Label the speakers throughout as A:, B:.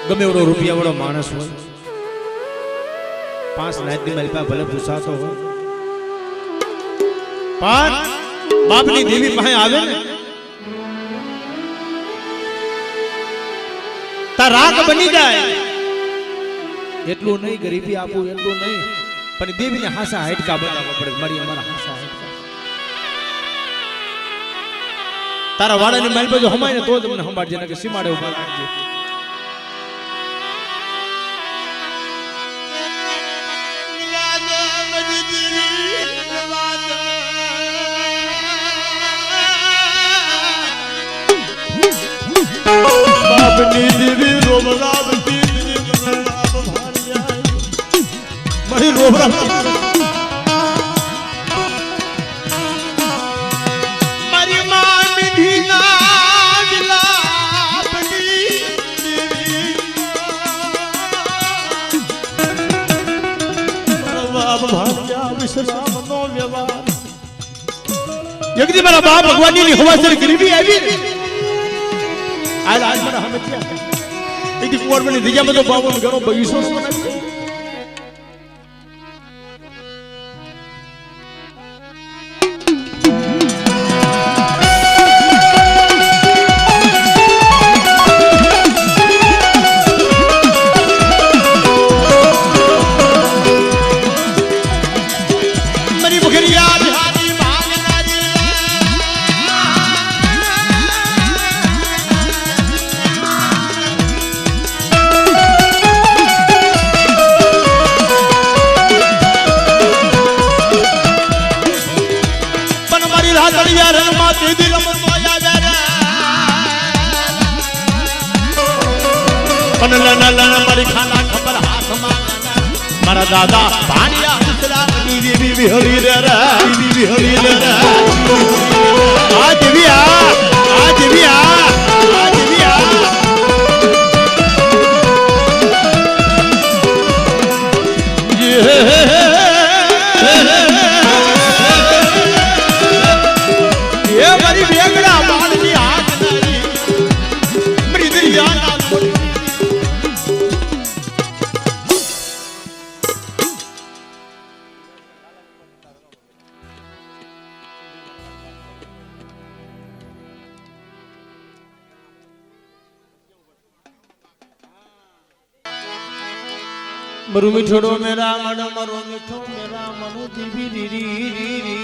A: ગમે એવડો રૂપિયા વાળો માણસ હોય, 5 નાઈટ ની મારી પાસે ભલે પૂછાતો હોય, પણ બાપની દેવી પાસે આવે ને તાર રાગ બની જાય. એટલું નહીં ગરીબી આપું, એટલું નહીં, પણ દેવીને હાસા હાડકા બનાવવા પડે. મારી અમારા હાસા હાડકા તારા વાળાની માલ બાજુ હમાય ને તો તમને સંભાળજે, ને કે સીમાડે ઉભા રાખજે. બાપની દેવી રોમરાવ પીરની મરલાબ ભાણિયા મારી રોમરાવ મારી માં મીઠી ના વિલાપની દેવી મરલાબ ભાણિયા વિશ્રામનો વ્યવહાર. યગદી મારા બાપ ભગવાનની હવાસર ગરીબી આવી ને आज मेरा हमें क्या एक कुंवर में दिया में तो बाबू घरों बगीचों से बनाई. मरी बुखरिया मारा दादा भानिया देवी विहरी रे देवी विहरी रे आ देवी आ देवी आ देवी आ ये मारी बेगड़ा बाल की हाथ नहीं मेरी दिया ना मरु मिठोड़ो मेरा मन मरु मिठो मेरा मनु दीवी री री री री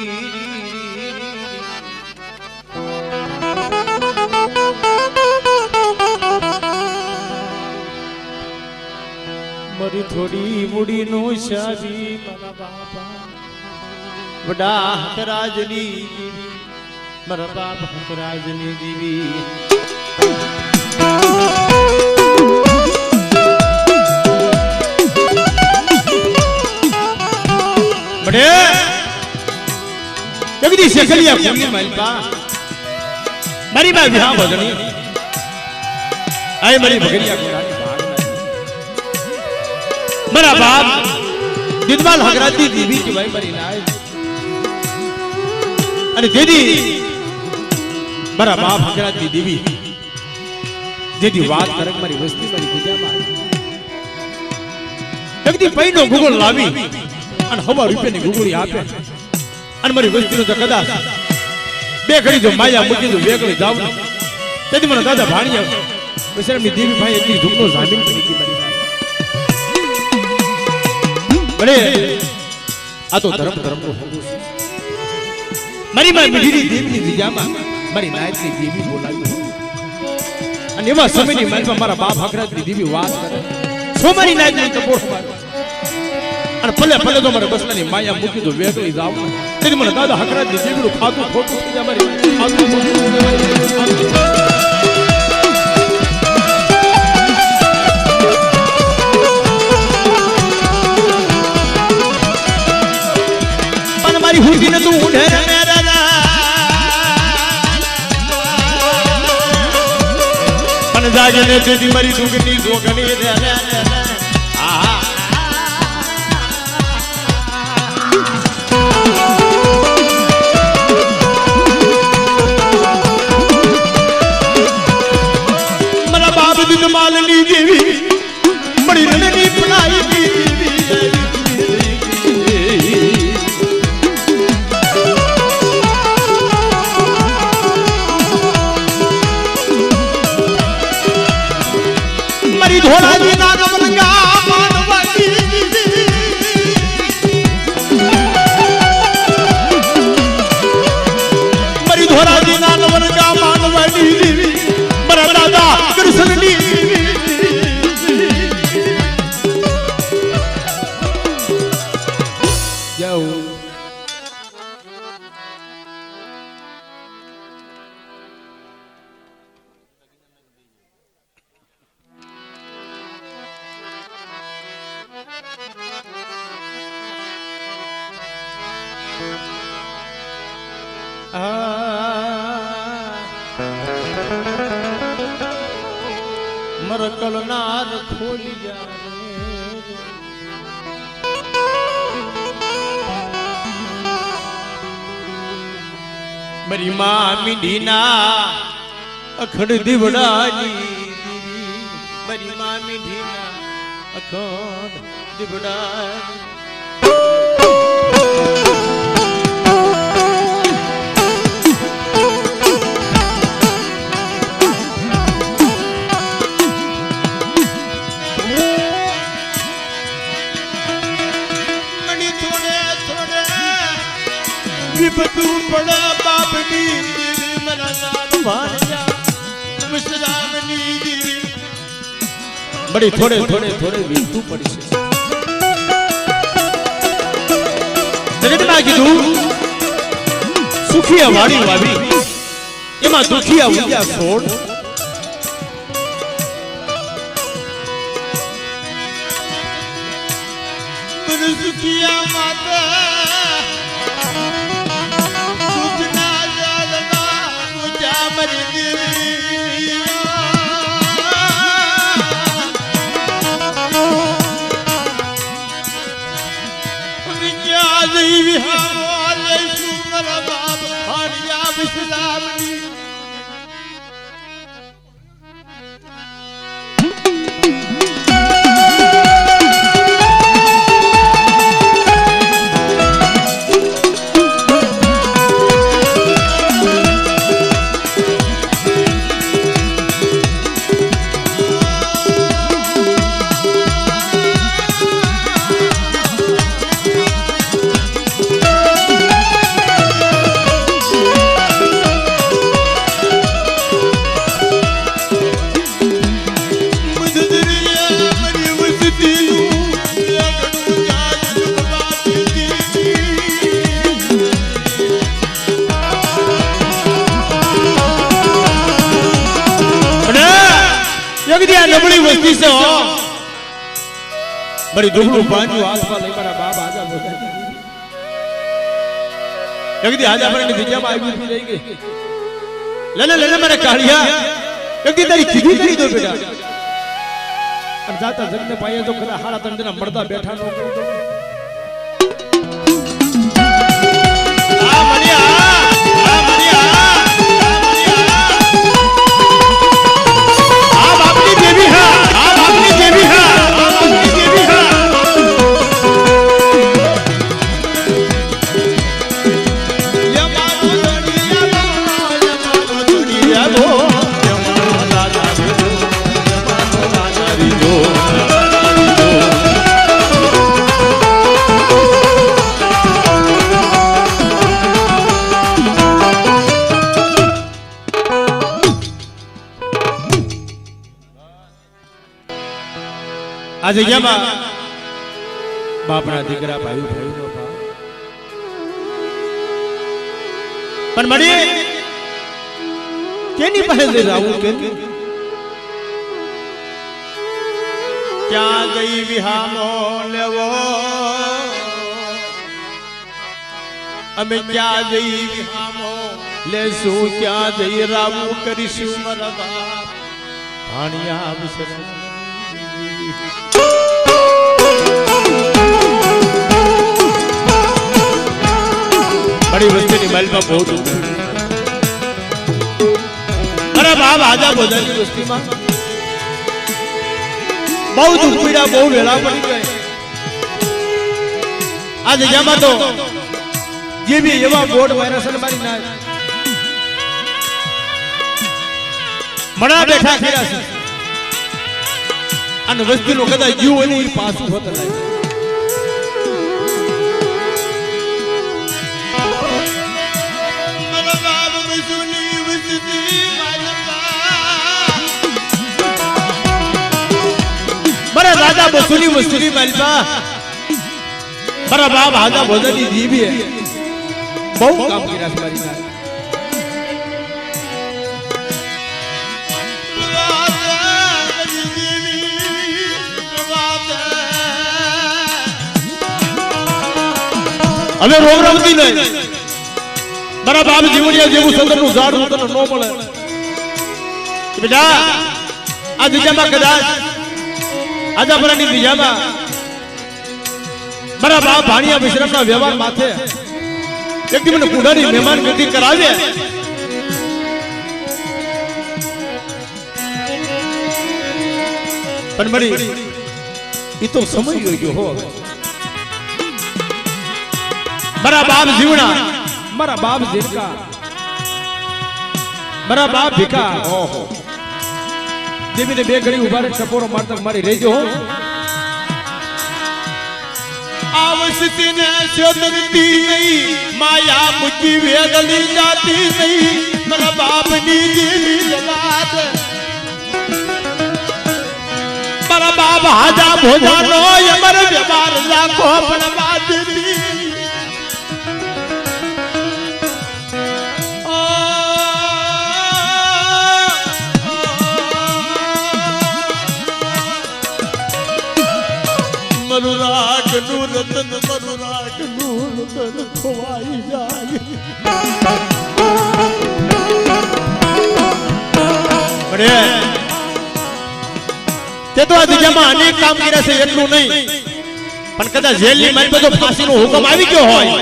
A: मरी थोड़ी मुड़ी नो शादी मारा बापा वडा हकराजनी दीवी मारा बाप हकराजनी दीवी बड़े जगदी शेखलिया कुली मालपा मारी बा विहां बदनी आए मरी भगरिया कुरानी भाग मरा बाप दिदवाल हगराती देवी की भाई मरी नाय अरे देदी मरा बाप हगराती देवी देदी बात करक मारी वस्ती मारी पूजा मार जगदी पैनो गुगल लावी અને 100 રૂપિયાની ગુગળી આપે અને મારી વસ્તીનો તો કદાચ બે ઘડી જો માયા મૂકી દઉં વેગળી જાવ ને તેથી મને દાદા ભાણિયા બિચારાની દેવી ભાઈ એટલી ધૂમનો જામીન કરી હતી મારી બડે આ તો ધર્મનો હોવું છે. મારી માં મીઠી દેવીની દિજામાં મારી નાયકની દેવી બોલાવી અને એવા સમયની માલમાં મારા બાપ હકરાજની દેવી વાત કરે છો મારી નાયકની કપોળ મારે અને ભલે ભલે તો મારે બસલાની માયા મૂકી દો વેગળી જાવ તેથી મને દાદા હકરાજની દેવીનું ખાતું ખોટું થઈ જાય મારી ખાતું પણ મારી હુજીને તું ઊંઢે પણ જાગને તેથી મારી દુગની જોગણી રે मालनी देवी મરી ધોળાજી ના નવલંગા માનવાડી મરી ધોળાજી ના નવલંગા માનવાડી મારા દાદા કૃષ્ણની જાઉં મરકલનાર ખોલિયા મારી માં મીઠીના અખડ દીવડાની મારી માં મીઠીના અખડ દીવડાની બધું પડા બાપની મારા નામ ભાણિયા વિશ્રામની બડી થોડે થોડે થોડે વીતું પડી છે જગતમાં કીધું સુખિયા વાડી વાવી એમાં દુખિયા ઉગ્યા છોડ સુખિયા માતા नबड़ी वस्ती से हो बड़ी दुखड़ू पांचू आसपास लई मारा बाप आजा बोला जगदी आजा पर ने दिया में आई भी रही गई ले ले मेरे कालिया जगदी तेरी खिदी करी दो बेटा और जाता जग ने पाए तो खरा हाड़ा तन जना मरदा बैठा नो कर दो आ मनिया આ જગ્યામાં બાપના દીકરા ભાઈ ભાઈનો ભાવ પણ મળી કેની પાસે લઈ જાવું કે ક્યાં ગઈ વિહામો લેવો અમે ક્યાં જઈ વિહામો લેશું ક્યાં જઈ રાવું કરીશું મારા બાપ ભાણિયા વિસર बड़ी वस्ती की महल में बहुत अरे बाप आजा बोधा की वस्ती में बहुत दुख पीड़ा बहुत वेला पड़ी गए आज जगह तो ये भी एवं बोर्ड वायरस मारी ना मना बैठा खेरा से અને વસ્તીનો કદાચ જીવ હોય ને એ પાછું હોત નહીં. મારા દાદા બસુની વસ્તુની માલપા મારા બાપ હાજા ભોજનની જીવી બહુ કામ કર્યા છે મારી સાથે. હવે રોગરવતી નહીં. મારા બાપ જીવડિયા જેવું સદરનું ઝાડ તને ન મળે. બેટા આ દિશામાં કદાચ આજાપરાની દિશામાં મારા બાપ ભાણિયા વિશ્રામના વ્યવહાર માથે એક મને કુંડાની મહેમાન ગતિ કરાવે. પણ મળી એ તો સમય ગયો હો. મારા બાપ જીવણા મારા બાપ જીવકા મારા બાપ ભીખા ઓહો દેવીને બે ઘડી ઉભા રહે ટપોરો મારતા મારી રહેજો હો. આવસતી ને છેતરતી નહીં માયા મુજી વેદલી જાતી નહીં મારા બાપની જીવી જલાત મારા બાપ હાજા ભોજાનો અમર વ્યવહાર રાખો પણ બાદની મરુરાગ નું રતન મરુરાગ નું રતન ખોવાઈ જાય. તે તો આ દિશામાં અનેક કામ કર્યા છે એટલું નહીં પણ કદાચ જેલની મારી બધો ફાંસીનો હુકમ આવી ગયો હોય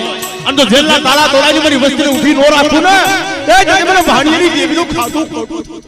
A: અને તો જેલના તાળા તોડાવી મારી વસ્તીને ઊભી ન રાખું ને એ જ મને ભાણિયાની દેવીનું ખાધું ખોટું.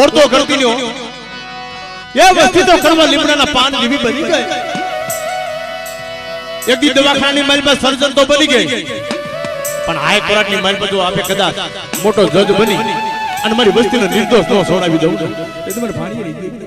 A: और तो करती नहीं हो ये वस्ती तो करवा લીમડાના પાન જેવી બની ગઈ. એક દી દવાખાનાની માલ પર સર્જન તો બની ગઈ પણ હાઈ કોર્ટની માલ પર જો આપે કદાચ મોટો જજ બની અને મારી વસ્તીને નિર્દોષ નો છોડાવી દઉં એ તમારે ભાણિયાની દેવી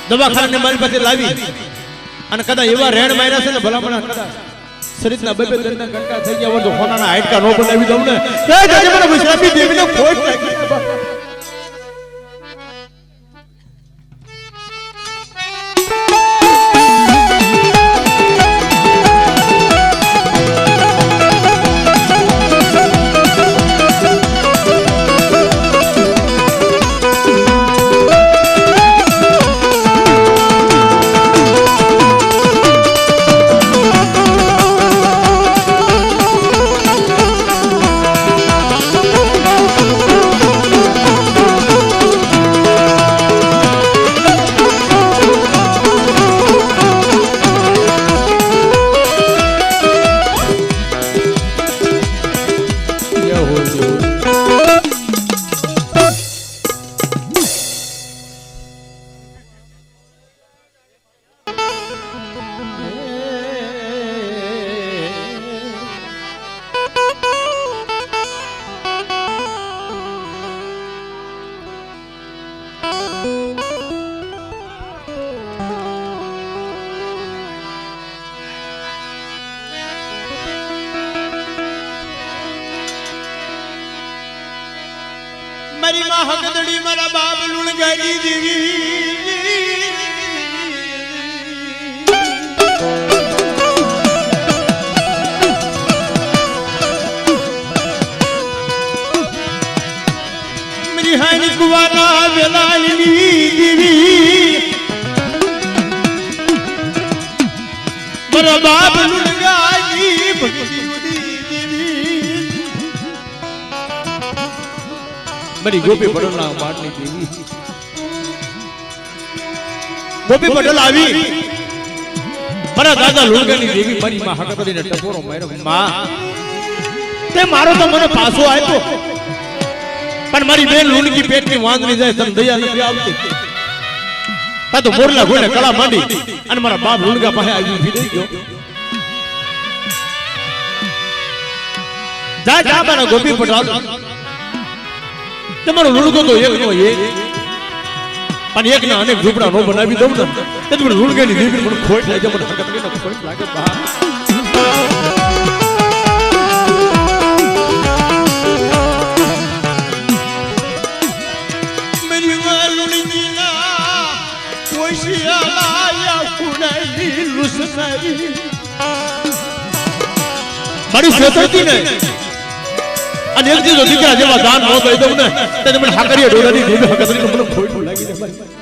A: દવાખાનાની મારી પાસે લાવી અને કદાચ એવા રેણ માર્યા છે ને ભલામણા કદાચ શરીરના બે દંડના કટકા થઈ ગયા હોય તો હોનાના હાડકા નો બનાવી દઉં ને એ જજે મને વિશ્રામી દેવીને ખોટ લાગી. માં હકદડી મારા બાપ લુણગાની દેવી મારી હાની કુવાના વેલાની દેવી મારા બાપ લુણગાની ભક્તિ મારી ગોપી પટેલના માટની દેવી ગોપી પટેલ આવી મારા દાદા લુણગાની દેવી મારી માં હકદડીને ટકોરો માર્યો માં તે મારો તો મને પાછો આપ્યો પણ મારી બેન લુણકી પેટની વાંદરી જાય તને દયા નથી આવતી તા તો મોરલા ગોળે કળા માંડી અને મારા બાપ લુણગા પાસે આવી ઊભી થઈ ગયો જા જા મારા ગોપી પટેલ તમારો લુણકો તો એક નો એક પણ એક ના અનેક ઝૂંપડા નો બનાવી દઉં ને તે મને લુણગાની દેવી મને ખોટ લાગે મને હકદડીને ખોટ લાગે બા મેરી વાલુણી ના કોશિયા યા કુડાઈ લુસનાઈ મારી શેતરતી ને અને એક દીધો દીકરા જેવા દાન ન દઈ દઉં ને તેને મને હાકરીએ ડોડાની દેવી હકદડીને મને ખોટું લાગી જાય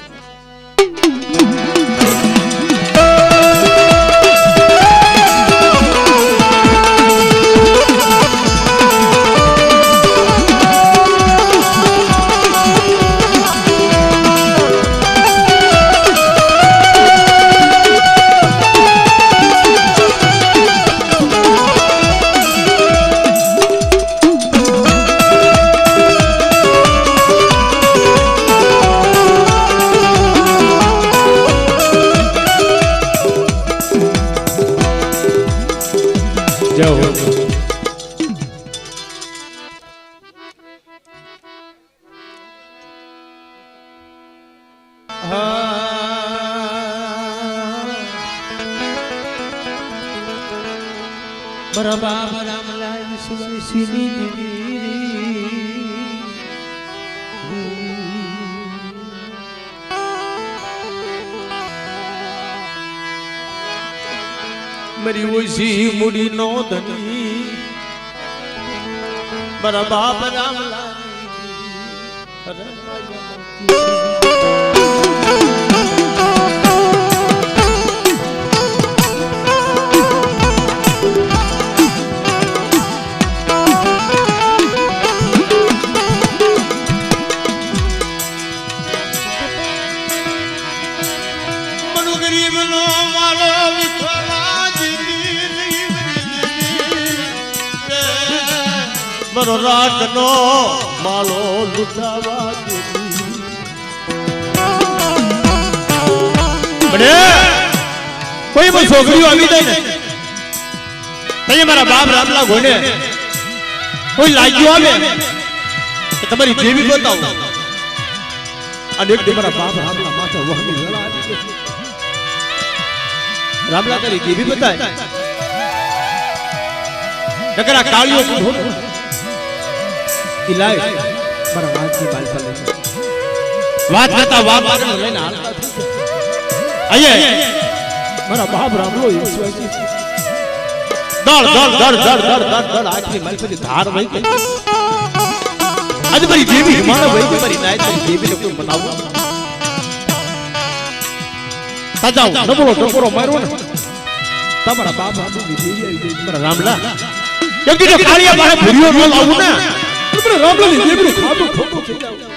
A: બરાબર રામલાલ સુસીની મરી ઓછી મુડી નો ધની બરાબર રામલાલ મરો રાતનો માલો લૂટાવા બડે કોઈ પણ છોકરીઓ આવી જાય ને તઈએ મારા બાપ રામલા ઘોડે કોઈ લાગ્યો આવે તો તમારી દેવી બતાવો અને એક મારા બાપ રામલા માથે વહની વેળા આવી રામલા તારી દેવી બતાય નકરા કાળીઓ ઢોલ ઇલાય મારા વાતની બાલ પર લઈ વાત કરતા વાત આગળ લઈને હાલતા અહીંયા મારા બાપ રામલો ઈશ્વરજી દળ દળ દળ દળ દળ દળ દળ આખી મારી પર ધાર વહી ગઈ આજ મારી દેવી હિમાલય વહી ગઈ મારી નાય તારી દેવીને કોઈ મનાવો સાજાઓ ડબરો ડબરો માર્યો ને તમારા બાપ રામની દેવી આવી ગઈ મારા રામલા કેમ કે કાળિયા પાસે ભૂરિયો ન લાવું ને રામલાની દેવીનું ખાતું ખોટું થઈ જાય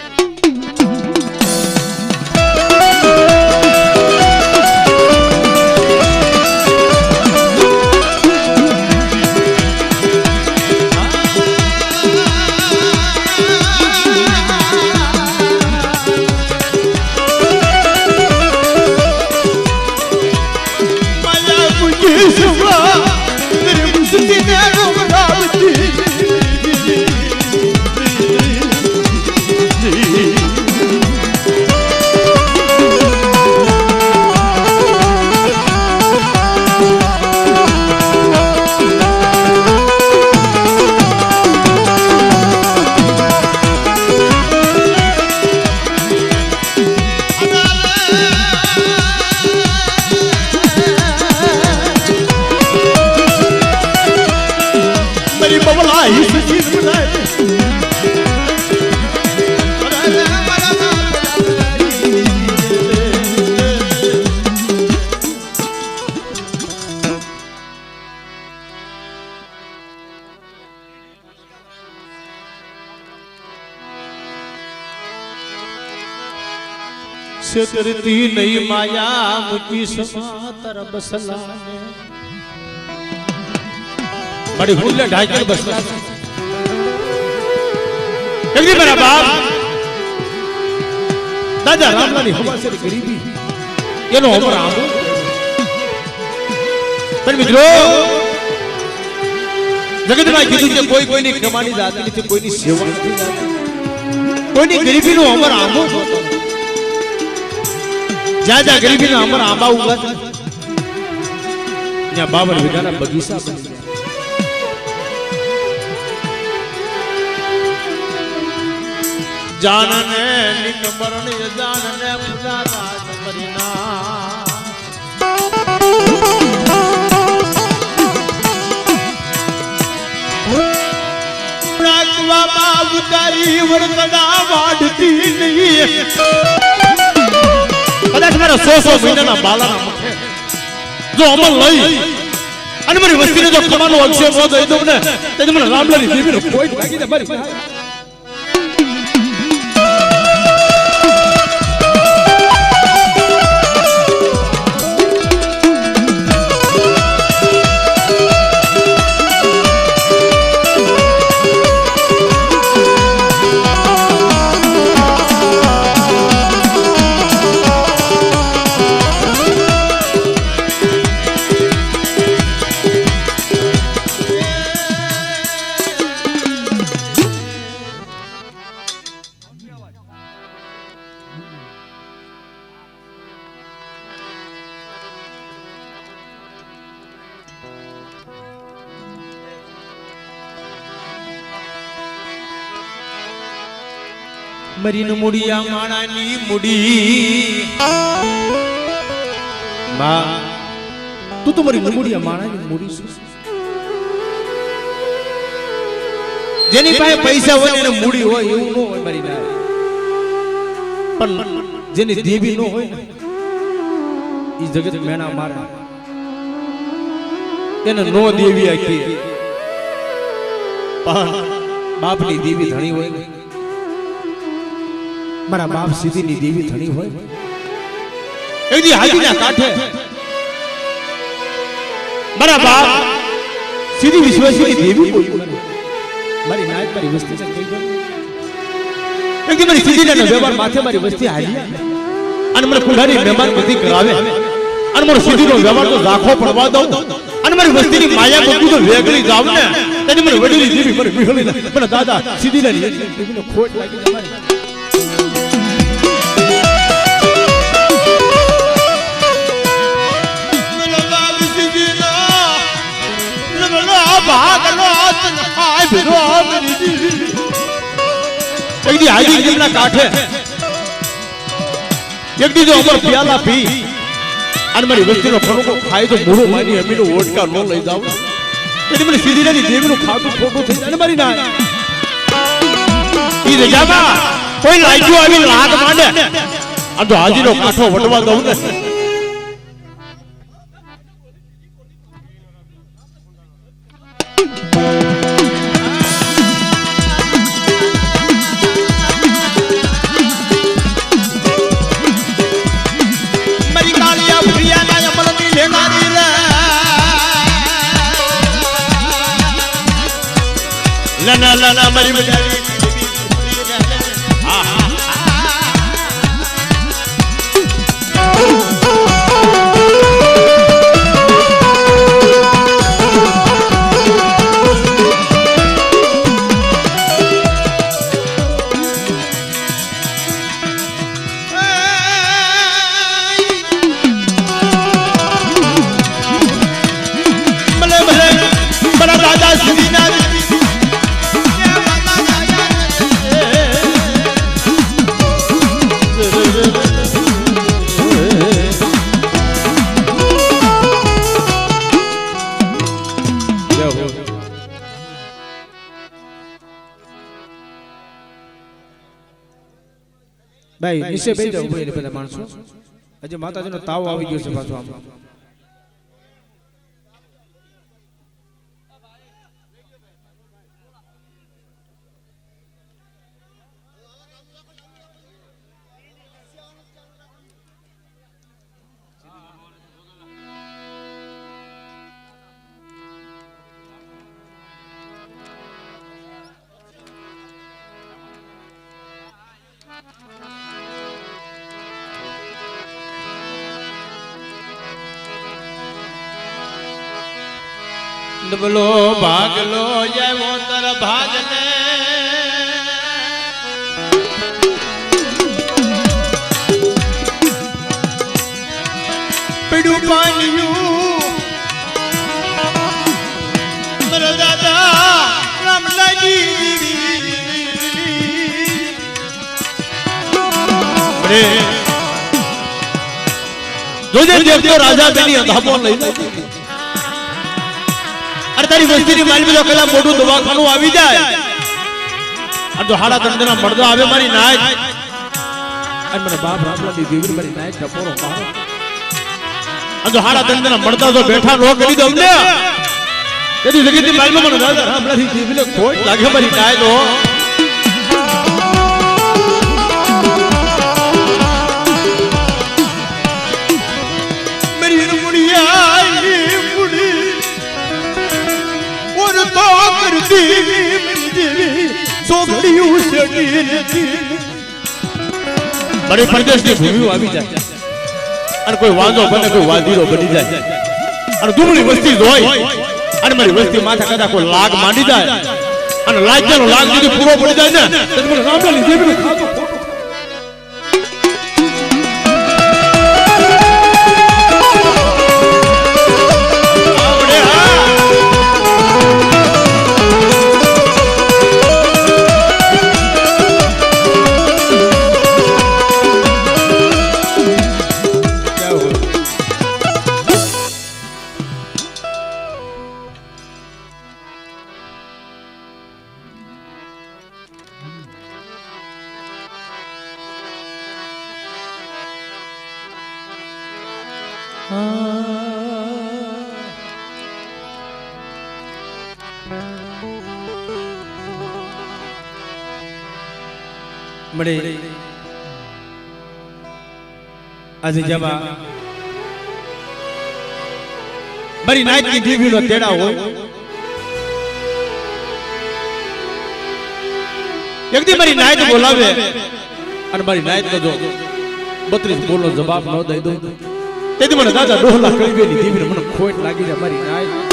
A: છેતરતી નહીં માયા મૂકી સમાતર બસલાને બડી ભૂલે ઢાઈકર બસલા એકદી મારા બાપ દાદા રામલાની હવાસેર ગરીબી એનો અમર આંબો પણ મિત્રો જગતમાં કીધું છે કોઈ કોઈની કમાણી જાતી નથી કોઈની સેવા નથી જાતી કોઈની ગરીબીનો અમર આંબો જ્યાં જ્યાં ગરીબીનો અમર આંબા ઉગા ત્યાં 52 વીઘાના બગીચા બની ગયા જાનને નિકબરણે જાનને પૂજા રાજ પરિના નાકવામાં ઉતારી વરકડા વાડતી નહીં કદાચ મારા 100 મહિનાના બાલાના મુખે જો અમલ લઈ અને મારી વસ્તીને જો કમાનો અક્ષય ન દઈ દઉં ને તો મને રામલાની દેવીનો કોઈ લાગી દે મારી મરીન મુડિયા માણાની મુડી માં તું તો મરી મુડિયા માણાની મુડી છે જેની પાસે પૈસા હોય એને મુડી હોય એવું ન હોય મારી ના પણ જેની દેવી ન હોય ને ઈ જગત મેણા મારે એને નો દેવી આખી પણ બાપની દેવી ધણી હોય ને મારા બાપ સીધીની દેવી ધણી હોય એકદી હાજીના કાંઠે મારા બાપ સીધી વિશ્વાસની દેવી બોલી મારી નાયક મારી વસ્તી છે કઈ ગયો એકદી મારી સીધીના વ્યવહાર માથે મારી વસ્તી હાલી અને મને કુંડાની મહેમાન બધી કરાવે અને મારો સીધીનો વ્યવહાર તો રાખો પડવા દઉં અને મારી વસ્તીની માયા બધું તો વેગળી જાવ ને તેની મને વડીલી દેવી મને વિહળી મને દાદા સીધીના દેવીનો ખોટ લાગી તમારી એકદી હાજી ગીરના કાંઠે એકદી જો અમર પ્યાલા પી અને મારી વસ્તીનો ફરકો ખાય તો મોઢું માની અમીનો ઓટકા ન લઈ જાવ એટલે મને સીધીની દેવીનું ખાતું ખોટું થઈ જાય ને મારી ના ઈ રજામાં કોઈ લાગ્યો આવી લાગ માંડે આ તો હાજીનો કાંઠો વટવા દઉં ને La la la mari mari ભાઈ નીચે બેસી જાવ ભાઈ પેલા માણસો આજે માતાજીનો તાવ આવી ગયો છે પાછો આમ ડબલો ભાગલો આવ્યો તર ભાગને પીડું પાન્યું મારા દાદા રામલાજી જોજે દેવતો રાજા બેની અંધાપો લઈ અરે તારી વસ્તીની માલવી તો કલા મોટું દવાખાનું આવી જાય અને તો હાડા દંડના મળદો આવે મારી નાય અને મને બાપ રામલાની દેવી મારી નાય ટપોરો મારો અને તો હાડા દંડના મળદા તો બેઠા નો કરી દઉં ને તેથી જગતની માલમાં મને રાજા રામલાની દેવીને ખોટ લાગે મારી નાય તો બड़ी प्रदेश की भूमि આવી જાય અને કોઈ વાંધો બને કોઈ વાદીરો બની જાય અને દુબળી વસ્તી હોય અને મારી વસ્તી માથા કદા કોઈ લાગ માંડી જાય અને લાજનો લાગ যদি પૂરો પડી જાય ને તો મને રામલાની દેવીનું ખાતો મળે આજે જવા મારી નાઈટ ની દેવીનો તેડા હોય એક દી મારી નાઈટ બોલાવે અને મારી નાઈટ જો 32 બોલનો જવાબ ન દઈ દઉં તેથી મને દાદા ડોહલા કળીવેની દેવીને મને ખોટ લાગી જાય મારી નાઈટ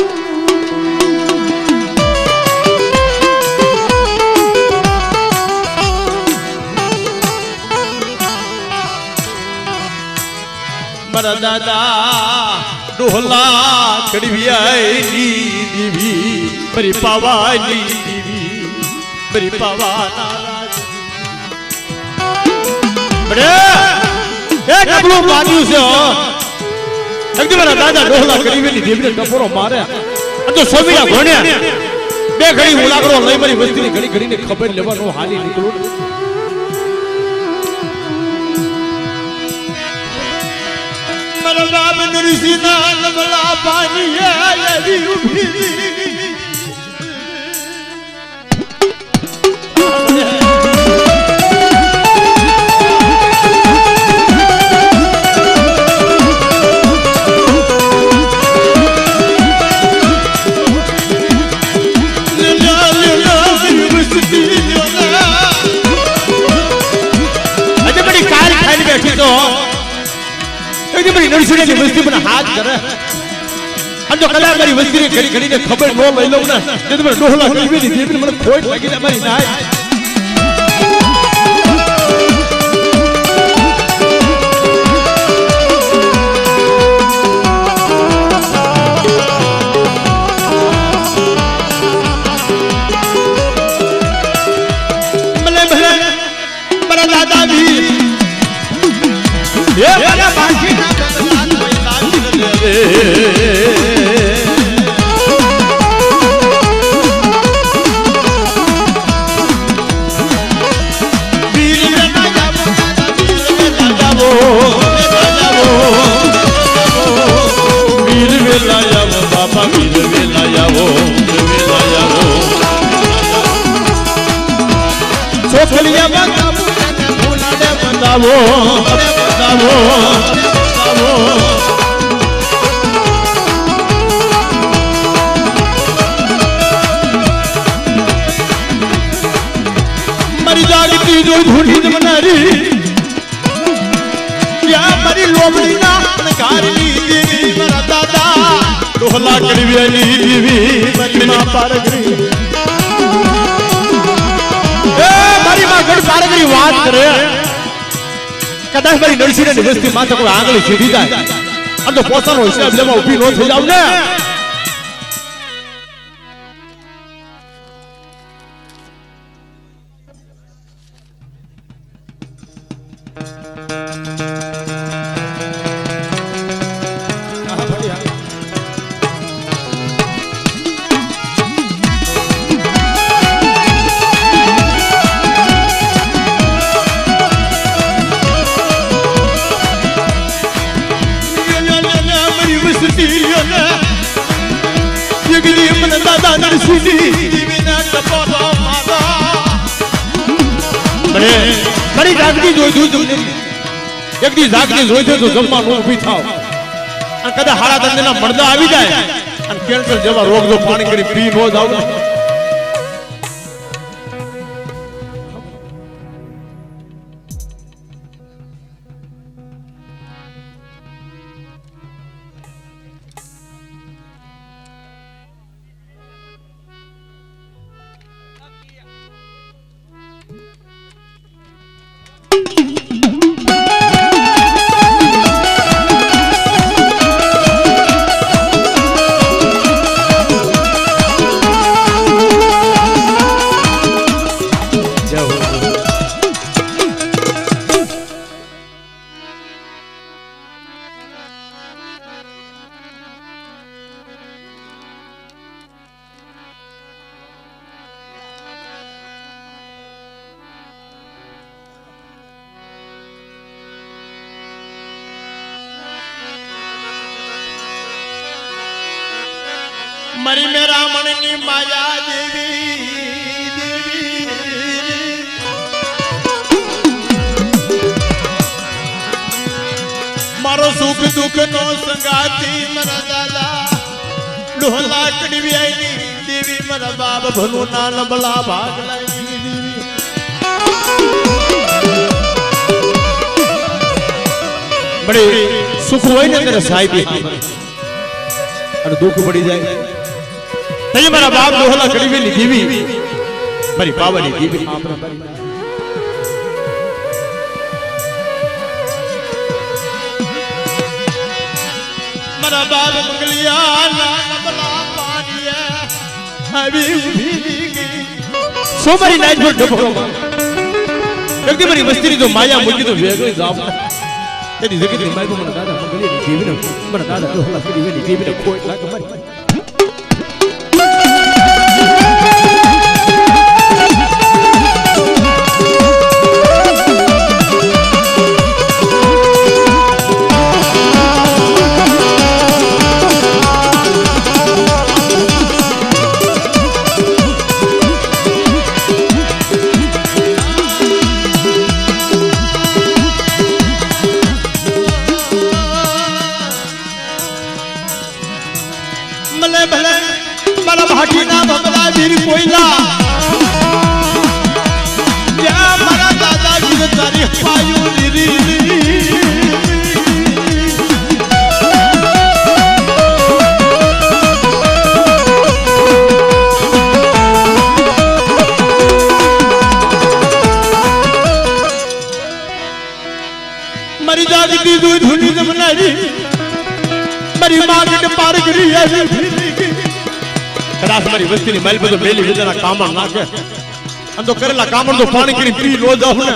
A: મારા દાદા ડોહલા કડવિયાની દેવી પરી પાવાની દેવી પરી પાવાના બડે એ ડબલું બાંધ્યું છે એકદમ મારા દાદા ડોહલા કડવિયાની દેવીને ટપોરો મારે અને તો સોમીના ભણ્યા બે ઘડી ઉલાગડો લઈ મારી વસ્તીની ઘડી ઘડીને ખબર લેવાનો હાલી નીકળું રામ નરસિંહના નવલા પાણીએ આવી ઉભી આજે બડી કાર ખાઈને બેઠી તો નરસિંહની વસ્તી મને હાથ કરે અને તો કલા મારી વસ્તીની ઘડી ઘડીને ખબર ન લઈ લઉં ને તે મને ડોહલા કળીવેની દેવીને મને ખોટ લાગી જાય મારી નાય મને ભલે મારા દાદા વીર એ મારા બાંધીના મારી જાગતી જોઈ ધૂણી મનારી યા મારી લોમડીના નકારી દેવી મારા દાદા ડોહલા કડવીની દેવી મારી માં પારગરી એ મારી માં ગઢ પારગરી વાત કરે કદાચ મારી નરસિંહની વસ્તી માથે કોઈ આંગળી સીધી જાય આ તો પોતાનો હિસાબ લેવા ઊભી ન થઈ જાવ ને કદાચ હારા ધંધેના મળદા આવી જાય અને કેન્સર જેવા રોગ જો પાણી કરી પી નો જાવ मरी मेरा मणि माया देवी मारो सुख दुख नो संगाती मरा दादा डोला कड़वी देवी मरा बाप भनु ना लबला भागला बड़े सुख होय ने तेरे साहिब और दुख पड़ी जाए तई मारा बाप डोला कड़ीवेली देवी मारी पावनी देवी मारा बाप मंगलिया ना नबला पानिया अभी उभी सो मारी नाइट पर डबो लगती मारी मस्ती तो माया मुझे तो वेगळे जाव तेरी जगत ની માય મને દાદા મંગલિયાની દેવીને મને દાદા ડોલા કડીવેલી દેવીને કોઈ લાગે મારી મારી વસ્તીની માલ બધો મેલી વિદાના કામણ નાખે અને તો કરેલા કામણ તો પાણી કરી પી લો જાવ ને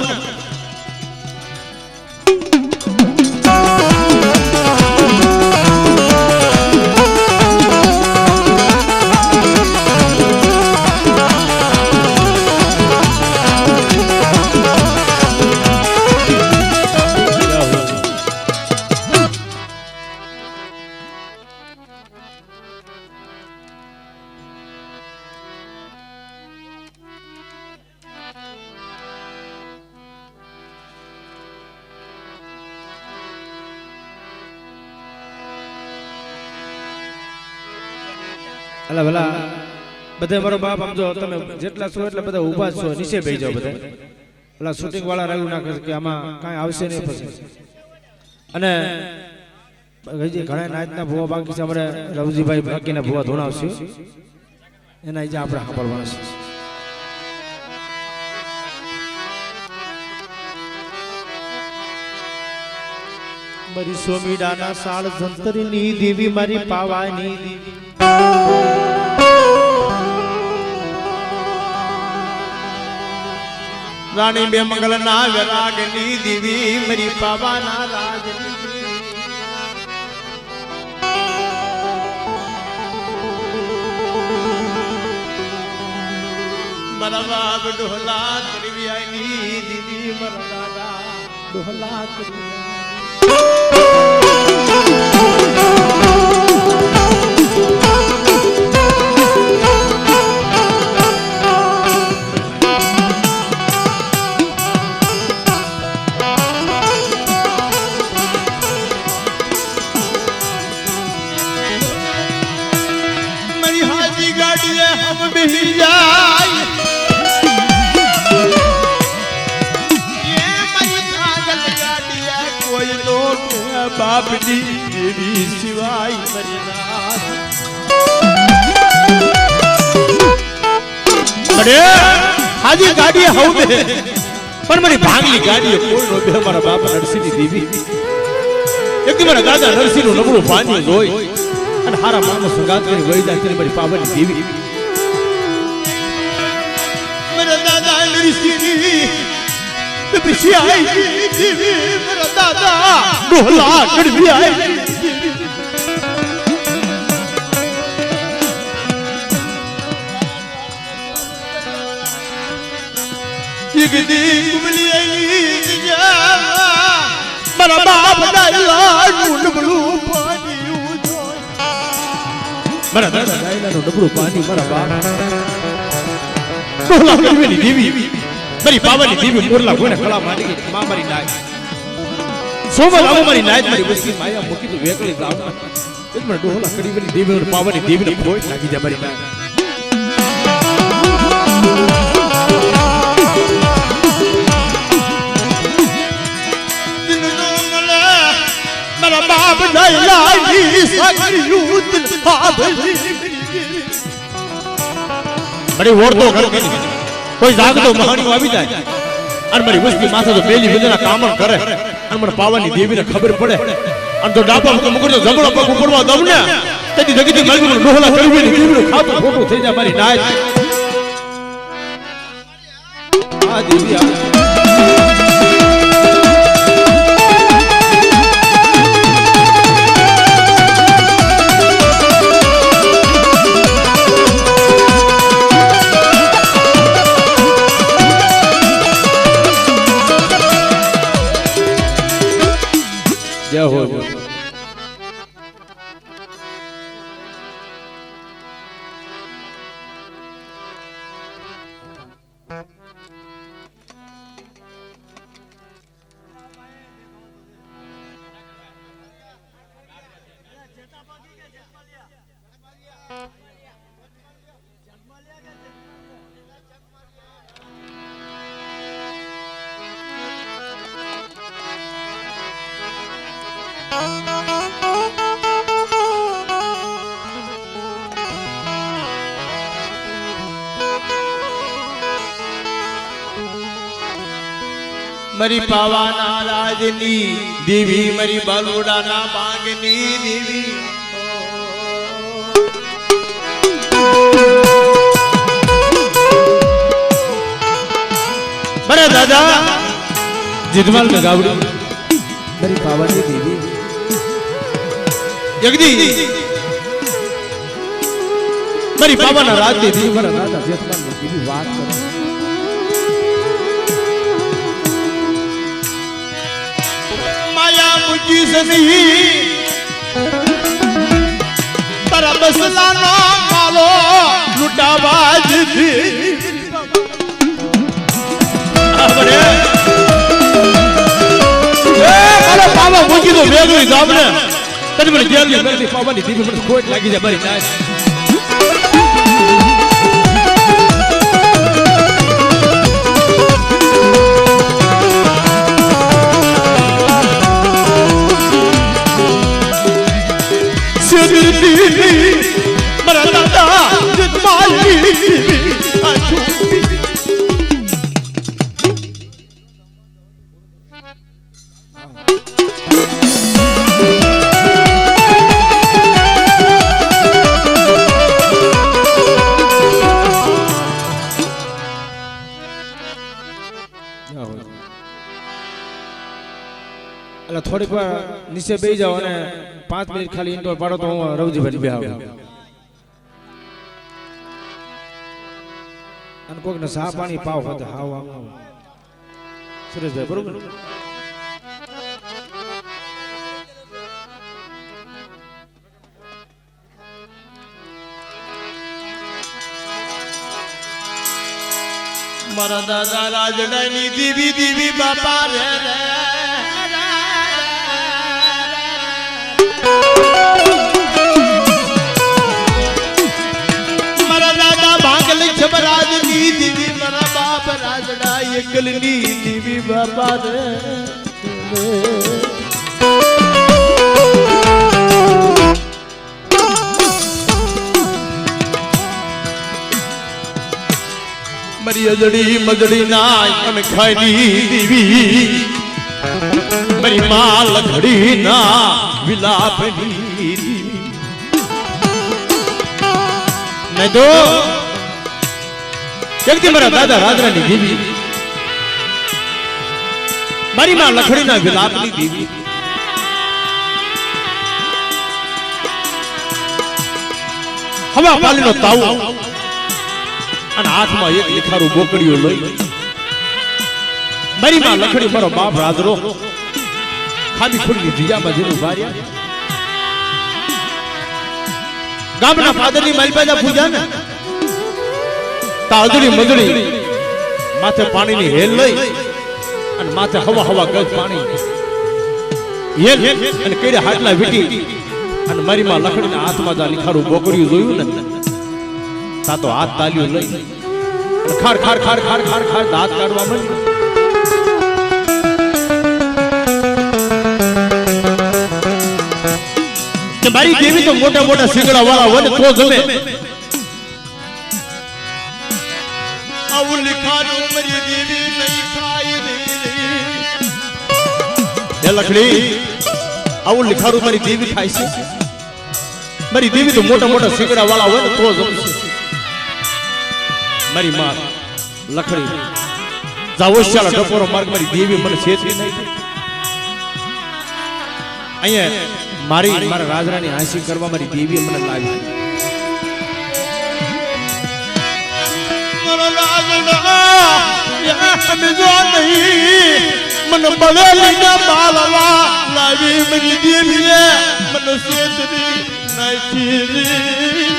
A: અલા ભલા બધા મારો બાપ આમ જો તમે જેટલા છો એટલે બધા ઊભા છો નીચે બેસી જાવ બધા ઓલા શૂટિંગ વાળા રાયું નાખે કે આમાં કાંઈ આવશે નહીં પછી અને ઘણા નાચના ભૂવા બાકી છે અમારે રવજીભાઈ બાકીના ભૂવા ધોણાવશે એના જે આપણે સાંભળવાના છે મારી સોમીડાના સાળ જંતરની દેવી મારી પાવાની દેવી રાણી બે મંગલના વિરાગની દેવી મારી પાવાના રાજની મારા બાપ ડોહલા કરવિયાની દીદી મારા દાદા ડોહલા કરવિયા મારી હાજી ગાડીએ હમ બેહી જાય બાપજી દેવી સિવાય અરે હાજી ગાડી હવ બે પણ મારી ભાંગલી ગાડી કોઈ નો બે મારા બાપ નરસિંહની દેવી એક દી મારા દાદા નરસિંહ નું નબળું પાણી જોઈ અને હારા માનો સંગાત કરી વહી જાય તેની મારી પાવાની દેવી મારા દાદા નરસિંહની पिछे आई देवी मेरा दादा डोला कड़वी आई जिगदी कुमली आई मेरा बाप डायला डुबलू पानी मेरा दादा डायला डुबलू पानी मेरा बाप डोला कड़वी देवी મારી પાવાની દેવી મોરલા કોઈને કળા માંડી ગઈ માં મારી નાય સોમલ આવો મારી નાય મારી વસ્તી માયા મૂકી તો વેકળી જાવ એક મને ડોહલા કડી વેલી દેવી અને પાવાની દેવીને ફોઈ નાખી જાય મારી નાય મારા બાપ નાયલાની સાગરિયું દિલ હાબલી બડી ઓરતો કર કે કોઈ જાગતો મહાણીઓ આવી જાય અને મારી વસ્તી માથે તો પેલી વિદના કામણ કરે અને મને પાવાની દેવીને ખબર પડે અને તો ડાબા પગ મુકડો જમણો પગ ઉપરવા દઉં ને તેથી જગતી મારી મને ડોહલા કરવી ને દેવીનું ખાતું ખોટું થઈ જાય મારી નાય આ દેવી जय हो मरी पावाना राजनी देवी मरी बलुडाना बांगनी देवी बड़े दादा जितवाल में गावड़ी मरी पावानी देवी जगदी मरी पावाना राज देवी मरा दादा जितवाल में देवी बात कर मुझी से नहीं तेरा मसला ना मालो लुटाबाज थी मालो पावा मुझी तो बेगली दामने तेरी मेरी जेल में मेरी पावा नहीं थी मेरे कोट लगी जा बड़ी नाच મારા દાદા જન્માલી થોડીક વાર નીચે બેસી જાઓ અને 5 મિનિટ ખાલી ઇન્ટરવ્યુ પાડો તો હું રવજીભાઈ બેહાવ અને કોઈકને સા પાણી પાવ હોત હાવ આમ સુરેશભાઈ બરોબર મારા દાદા રાજડાની દીવી દીવી બાપા રે રે રાજની દીવી મારા બાપ રાજડા એકલની દીવી બાપા રે મારી અજડી મજડી ના અને ખાઈની દીવી મારી માં લખડી ના વિલાપની દીવી નહીં તો જગતી મારા દાદા રાજરાની દેવી મારી માં લખડીના વિલાપની દેવી હવા પાલીનો તાવ અને હાથમાં એક લીખારું બોકડીઓ લઈ મારી માં લખડી મારો બાપ રાજરો ખાલી ખુલ્લી જીજામાં જેનું ભાર્યા ગામના ફાદરની માલપાજા પૂજા ને તાજડી મજડી માથે પાણીની હેલ લઈ અને માથે હવા હવા ગજ પાણી હેલ અને કેડે હાટલા વીટી અને મારી માં લખડીના હાથમાં જા લીખારું બોકડ્યું જોયું ને તા તો હાથ તાલ્યો લઈ અને ખાર ખાર ખાર ખાર ખાર ખાર દાંત કાઢવા માંડી કે મારી દેવી તો મોટા મોટા સિંગડા વાળા હોય ને તો જમે આવું લીખારું મારી દેવી નહીં ખાઈ દે એ લખડી આવું લીખારું મારી દેવી ખાય છે મારી દેવી તો મોટા મોટા સિંગડા વાળા હોય ને તો જમશે મારી માં લખડી જાવોશાળા ટપોરો માર્ગ મારી દેવી મને છેતરી નહીં અહીંયા મારા રાજરાની હાંસી કરવા મારી દેવી મને લાવી મને બળેલી ના માલવા લાવી મારી દેવીએ મને છેતરી નાખી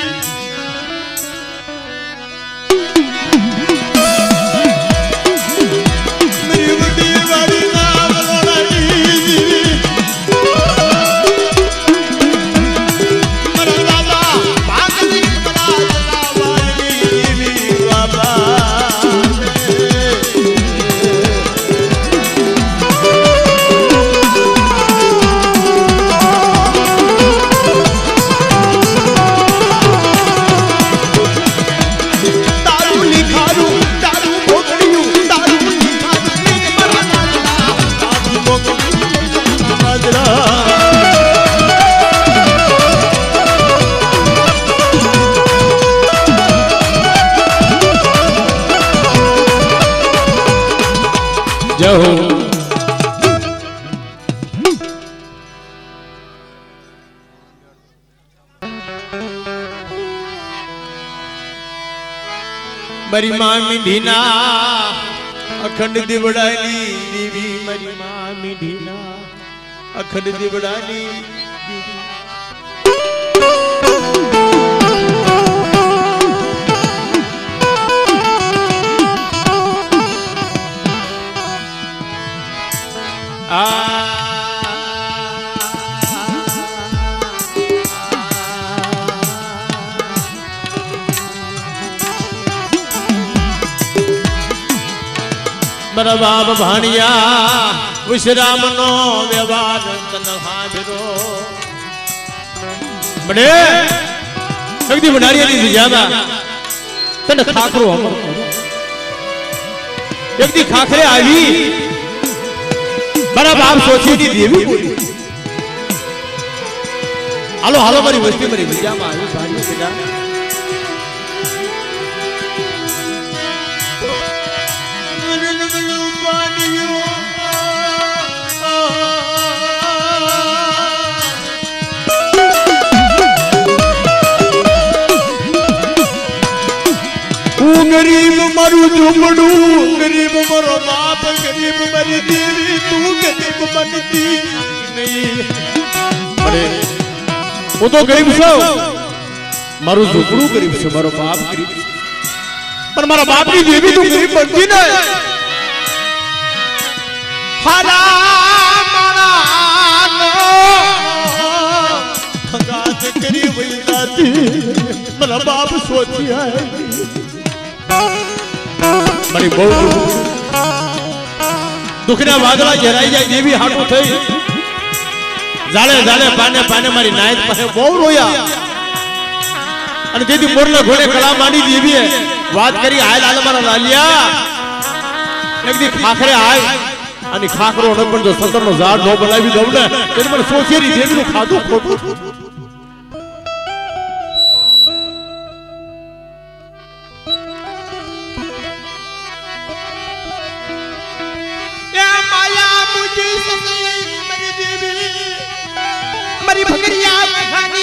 A: મારી માં મીઠીના અખંડ દીવડાની દેવી મારી માં મીઠીના અખંડ દીવડાની મારા બાપ ભાણિયા વિશ્રામ નો વ્યવહાર તન હાજરો મને એકદી બનારિયાની જગ્યામાં તને ખાખરો અમર એકદી ખાખરે આવી મારા બાપ સોચીની દેવી બોલી હાલો હાલો મારી વસ્તી મારી જગ્યામાં આવી ભાઈ બેટા
B: गरीब मरु झुमड़ू गरीब मरो बाप गरीब मरी देवी तू गरीब बनती नहीं
A: अरे वो तो गरीब छो मारू झोपड़ू गरीब छे मारो बाप गरीब पर मारा बाप की देवी तू गरीब बनती ने
B: हरा मारा नो गात गरीब जाती मारा बाप सोची है
A: મારી બહુ દુખના વાદળા ઘેરાઈ જાય દેવી હાટું થઈ જાળે જાળે પાને પાને મારી નાયત પાસે બહુ રોયા અને તેથી મોરના ઘોડે કળા માંડી દેવીએ વાત કરી હાલ હાલ મારા લાલિયા એકદી ખાખરે આય અને ખાખરો ન પણ જો સતરનો ઝાડ નો બનાવી દઉં ને એટલે મને સોચેરી દેવીનું ખાધું ખોટું
B: मरी भगरिया खानी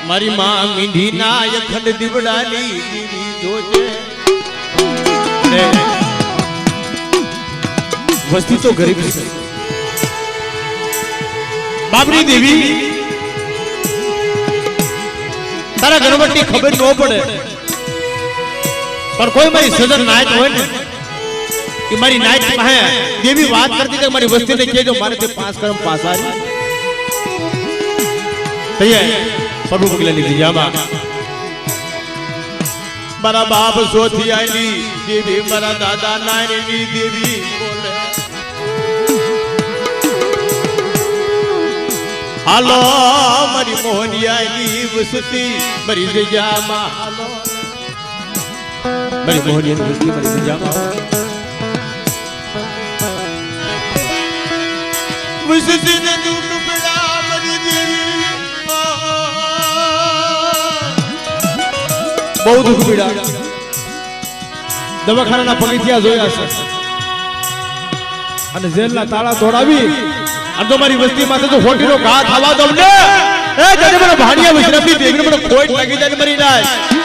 A: મારી માં મીંઢી ના અખંડ દીવડાની દીવી જોજે વસ્તી તો ગરીબ છે બાબરી દેવી તારા ગણવટની ખબર ન પડે પણ કોઈ મારી સજન નાયક હોય ને કે મારી નાયક પાસે દેવી વાત કરતી કે મારી વસ્તીને કહેજો મારે તે 5 કરમ પાસારી તૈયાર प्रभु बगलानी दियामा
B: मारा बाप सोथी आईली देवी मारा दादा नानी देवी बोले हालो मरी मोहनी आईली वसती मरी दियामा हालो
A: मरी मोहनी वसती मरी दियामा
B: वसती ने दूर बड़ा मरी देवी
A: બહુ દુઃખ પીડા દવાખાનાના પગથિયા જોયા છે અને જેલના તાળા તોડાવી અને તો મારી વસ્તી માથે તો ખોટીનો ઘા થવા દઉં ને એ જને મને ભાણિયા વિશ્રામની દેવીને મને ખોટ લાગી જાય મરી જાય